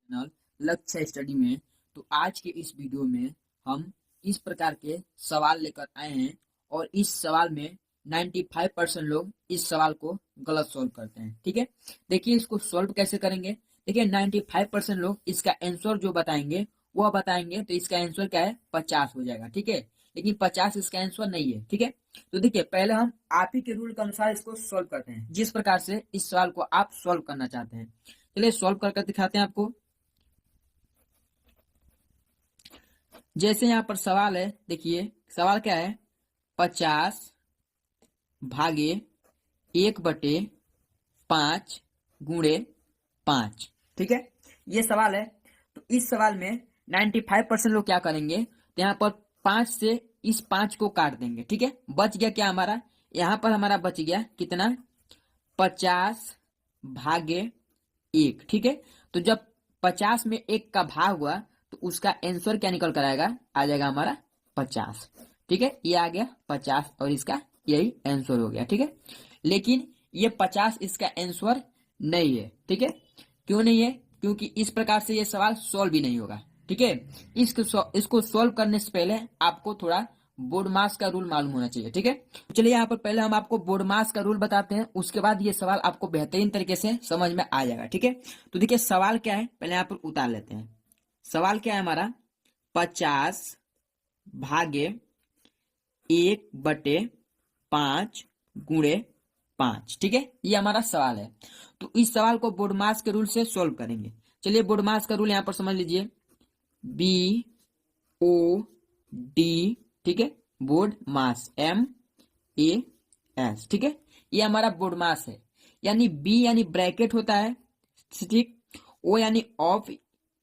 Channel लक्ष्य study में। तो आज के इस वीडियो में हम इस प्रकार के सवाल लेकर आए हैं और इस सवाल में 95% लोग इस सवाल को गलत सॉल्व करते हैं। ठीक है, देखिए इसको सॉल्व कैसे करेंगे। देखिए 95% लोग इसका आंसर जो बताएंगे वह बताएंगे, तो इसका आंसर क्या है 50 हो जाएगा। ठीक है, लेकिन 50 इसका आंसर नहीं है। ठीक है, तो देखिए पहले हम आप ही के रूल के अनुसार इसको सॉल्व करते हैं, जिस प्रकार से इस सवाल को आप सॉल्व करना चाहते हैं। चलिए सॉल्व करके दिखाते हैं आपको। जैसे यहाँ पर सवाल है, देखिए सवाल क्या है, 50 भागे 1/5 गुणे 5। ठीक है, ये सवाल है। तो इस सवाल में 95% लोग क्या करेंगे, तो यहाँ पर 5 से इस 5 को काट देंगे। ठीक है, बच गया क्या हमारा, यहाँ पर हमारा बच गया कितना, 50 भागे 1। ठीक है, तो जब 50 में 1 का भाग हुआ तो उसका आंसर क्या निकल कर आएगा, आ जाएगा हमारा 50। ठीक है, ये आ गया 50 और इसका यही आंसर हो गया। ठीक है, लेकिन ये 50 इसका आंसर नहीं है। ठीक है, क्यों नहीं है, क्योंकि इस प्रकार से ये सवाल सॉल्व भी नहीं होगा। ठीक है, इसको सॉल्व करने से पहले आपको थोड़ा बोर्ड मास का रूल मालूम होना चाहिए। ठीक है, चलिए यहाँ पर पहले हम आपको बोर्ड मास का रूल बताते हैं, उसके बाद ये सवाल आपको बेहतरीन तरीके से समझ में आ जाएगा। ठीक है, तो देखिए सवाल क्या है, पहले यहाँ पर उतार लेते हैं। सवाल क्या है हमारा, 50 भागे 1/5 गुणे 5। ठीक है, ये हमारा सवाल है। तो इस सवाल को बोर्ड मास के रूल से सॉल्व करेंगे। चलिए बोर्ड मास का रूल यहाँ पर समझ लीजिए, BOD। ठीक है, बोर्ड मास MAS। ठीक है, ये हमारा बोर्ड मास है। यानी B यानी ब्रैकेट होता है, ठीक। O यानी ऑफ,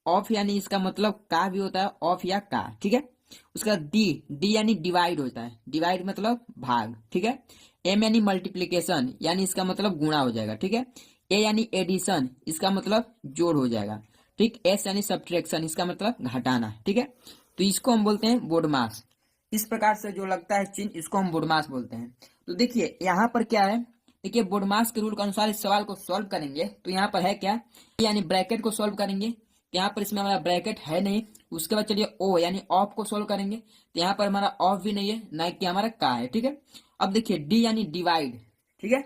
ऑफ यानी इसका मतलब का भी होता है, ऑफ या का। ठीक है, उसका D यानी डिवाइड होता है, डिवाइड मतलब भाग। ठीक है, M यानी मल्टीप्लीकेशन, यानी इसका मतलब गुणा हो जाएगा। ठीक है, A यानी एडिशन, इसका मतलब जोड़ हो जाएगा। ठीक, S यानी सब्ट्रैक्शन, इसका मतलब घटाना। ठीक है, तो इसको हम बोलते हैं बोर्ड मास। इस प्रकार से जो लगता है चिन्ह, इसको हम बोर्ड मास बोलते हैं। तो देखिए यहाँ पर क्या है, देखिए बोर्ड मास के रूल के अनुसार इस सवाल को सॉल्व करेंगे। तो यहाँ पर है क्या, यानी ब्रैकेट को सॉल्व करेंगे, तो यहाँ पर इसमें हमारा ब्रैकेट है नहीं। उसके बाद चलिए O यानी ऑफ को सॉल्व करेंगे, तो यहाँ पर हमारा ऑफ भी नहीं है, ना कि हमारा का है। ठीक है, अब देखिए D यानी डिवाइड। ठीक है,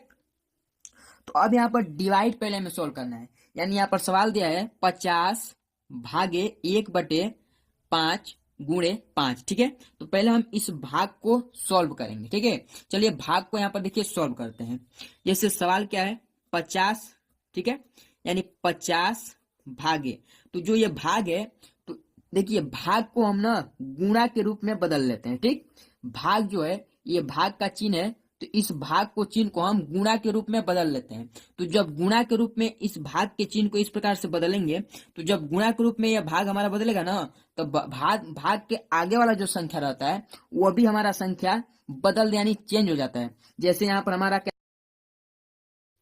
तो अब यहाँ पर डिवाइड पहले हमें सॉल्व करना है। यानी यहाँ पर सवाल दिया है 50 भागे 1/5 गुणे 5। ठीक है, तो पहले हम इस भाग को सॉल्व करेंगे। ठीक है, चलिए भाग को यहाँ पर देखिए सॉल्व करते हैं। जैसे सवाल क्या है, 50। ठीक है, यानी 50 भागे, तो जो ये भाग है, तो देखिए भाग को हम ना गुणा के रूप में बदल लेते हैं। ठीक, भाग जो है ये भाग का चिन्ह है, तो इस भाग को चिन्ह को हम गुणा के रूप में बदल लेते हैं। तो जब गुणा के रूप में इस भाग के चिन्ह को इस प्रकार से बदलेंगे, तो जब गुणा के रूप में यह भाग हमारा बदलेगा ना, तो भाग के आगे वाला जो संख्या रहता है वो भी हमारा संख्या बदल यानी चेंज हो जाता है। जैसे यहाँ पर हमारा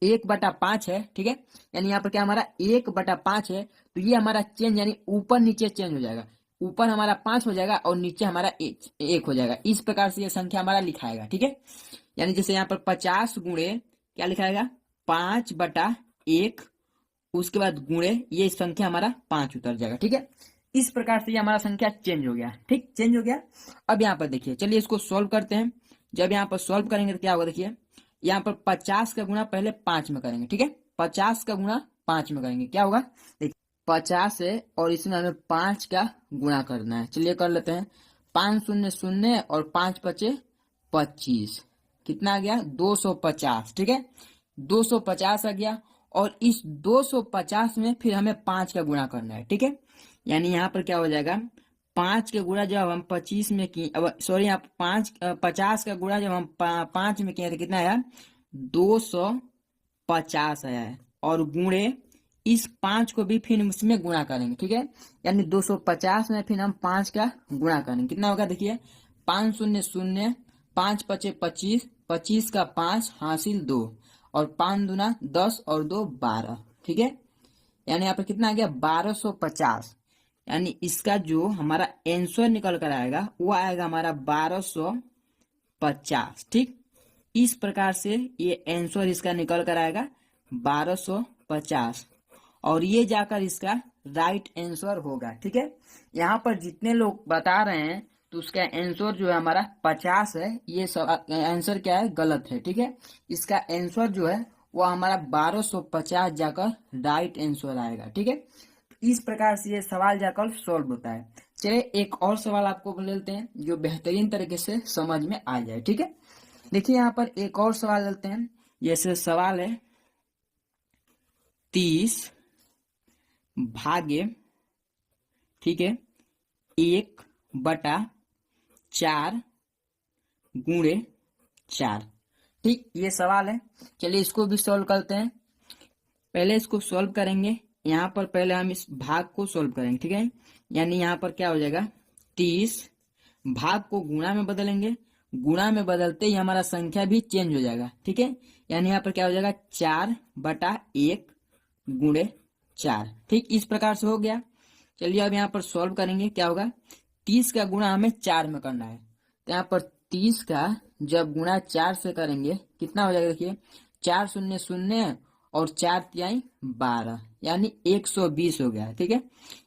1/5 है। ठीक है, यानी यहाँ पर क्या हमारा 1/5 है, तो ये हमारा चेंज यानी ऊपर नीचे चेंज हो जाएगा। ऊपर हमारा 5 हो जाएगा और नीचे हमारा 1 हो जाएगा। इस प्रकार से ये संख्या हमारा लिखाएगा। ठीक है, यानी जैसे यहाँ पर 50 गुणे क्या लिखाएगा, 5/1, उसके बाद गुणे ये संख्या हमारा 5 उतर जाएगा। ठीक है, इस प्रकार से ये हमारा संख्या चेंज हो गया। ठीक, चेंज हो गया। अब यहाँ पर देखिए, चलिए इसको सॉल्व करते हैं। जब यहाँ पर सॉल्व करेंगे तो क्या होगा, देखिए यहाँ पर 50 का गुणा पहले 5 में करेंगे। ठीक है, 50 का गुणा 5 में करेंगे, क्या होगा, देखिए 50 है और इसमें हमें 5 का गुणा करना है। चलिए कर लेते हैं, 5 शून्य शून्य और 5 पचे 25, कितना आ गया 250। ठीक है, 250 आ गया और इस 250 में फिर हमें 5 का गुणा करना है। ठीक है, यानी यहाँ पर क्या हो जाएगा, 5 के गुणा जब हम 25 में की, अब सॉरी यहाँ 50 का गुणा जब हम 5 में किए तो कितना आया, 250 आया है। और गुणे इस 5 को भी फिर उसमें गुणा करेंगे। ठीक है, यानी 250 में फिर हम 5 का गुणा करेंगे, कितना होगा, देखिए 5 शून्य शून्य, 5 पचे 25, 25 का 5 हासिल 2 और 5 दूना 10 और 2 12। ठीक है, यानी यहाँ पर कितना आ गया 1250। यानी इसका जो हमारा आंसर निकल कर आएगा वो आएगा हमारा 1250। ठीक, इस प्रकार से ये आंसर इसका निकल कर आएगा 1250 और ये जाकर इसका राइट आंसर होगा। ठीक है, यहाँ पर जितने लोग बता रहे हैं तो उसका आंसर जो है हमारा 50 है। ये आंसर क्या है, गलत है। ठीक है, इसका आंसर जो है वो हमारा 1250 जाकर राइट आंसर आएगा। ठीक है, इस प्रकार से ये सवाल जाकर सॉल्व होता है। चलिए एक और सवाल आपको बोल लेते हैं जो बेहतरीन तरीके से समझ में आ जाए। ठीक है, देखिए यहाँ पर एक और सवाल लेते हैं। जैसे सवाल है 30 भागे, ठीक है, 1/4 गुणे 4। ठीक, ये सवाल है। चलिए इसको भी सॉल्व करते हैं। पहले इसको सॉल्व करेंगे, यहाँ पर पहले हम इस भाग को सॉल्व करेंगे। ठीक है, यानी यहाँ पर क्या हो जाएगा, 30 भाग को गुणा में बदलेंगे, गुणा में बदलते ही हमारा संख्या भी चेंज हो जाएगा। ठीक है, यानी यहाँ पर क्या हो जाएगा 4/1 गुणे 4। ठीक, इस प्रकार से हो गया। चलिए अब यहाँ पर सॉल्व करेंगे, क्या होगा, 30 का गुणा हमें 4 में करना है। तो यहाँ पर 30 का जब गुणा 4 से करेंगे कितना हो जाएगा, देखिए 4 शून्य शून्य और 4 तिहाई 12, यानी 120 हो गया। ठीक है,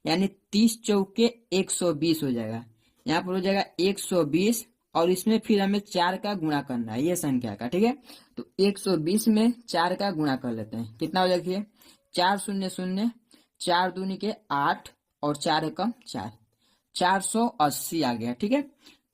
यानी 30 चौके 120 हो जाएगा। यहाँ पर हो जाएगा 120 और इसमें फिर हमें 4 का गुणा करना है ये संख्या का। ठीक है, तो 120 में 4 का गुणा कर लेते हैं, कितना हो जाएगा, देखिए 4 शून्य शून्य, 4 दूनी के 8 और 4 एकम 4, 480 आ गया। ठीक है,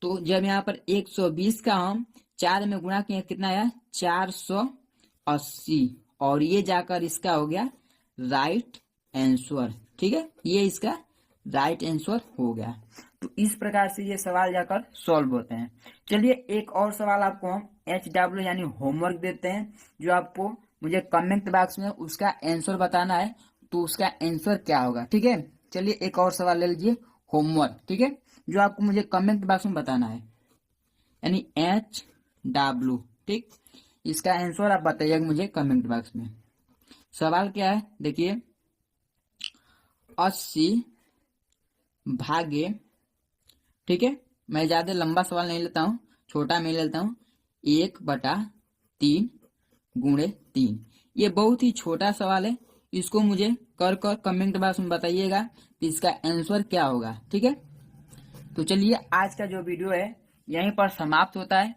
तो जब यहाँ पर 120 का हम 4 में गुणा किए कितना आया, 480, और ये जाकर इसका हो गया राइट आंसर। ठीक है, ये इसका राइट आंसर हो गया। तो इस प्रकार से ये सवाल जाकर सॉल्व होते हैं। चलिए एक और सवाल आपको हम HW यानी होमवर्क देते हैं, जो आपको मुझे कमेंट बॉक्स में उसका आंसर बताना है। तो उसका आंसर क्या होगा, ठीक है। चलिए एक और सवाल ले लीजिए, होमवर्क, ठीक है, जो आपको मुझे कमेंट बॉक्स में बताना है, यानी HW। ठीक, इसका आंसर आप बताइएगा मुझे कमेंट बॉक्स में। सवाल क्या है, देखिए 80 भागे, ठीक है, मैं ज्यादा लंबा सवाल नहीं लेता हूँ, छोटा मैं लेता हूँ, 1/3 गुणे 3। ये बहुत ही छोटा सवाल है, इसको मुझे कर कमेंट बॉक्स में बताइएगा कि इसका आंसर क्या होगा। ठीक है, तो चलिए आज का जो वीडियो है यहीं पर समाप्त होता है।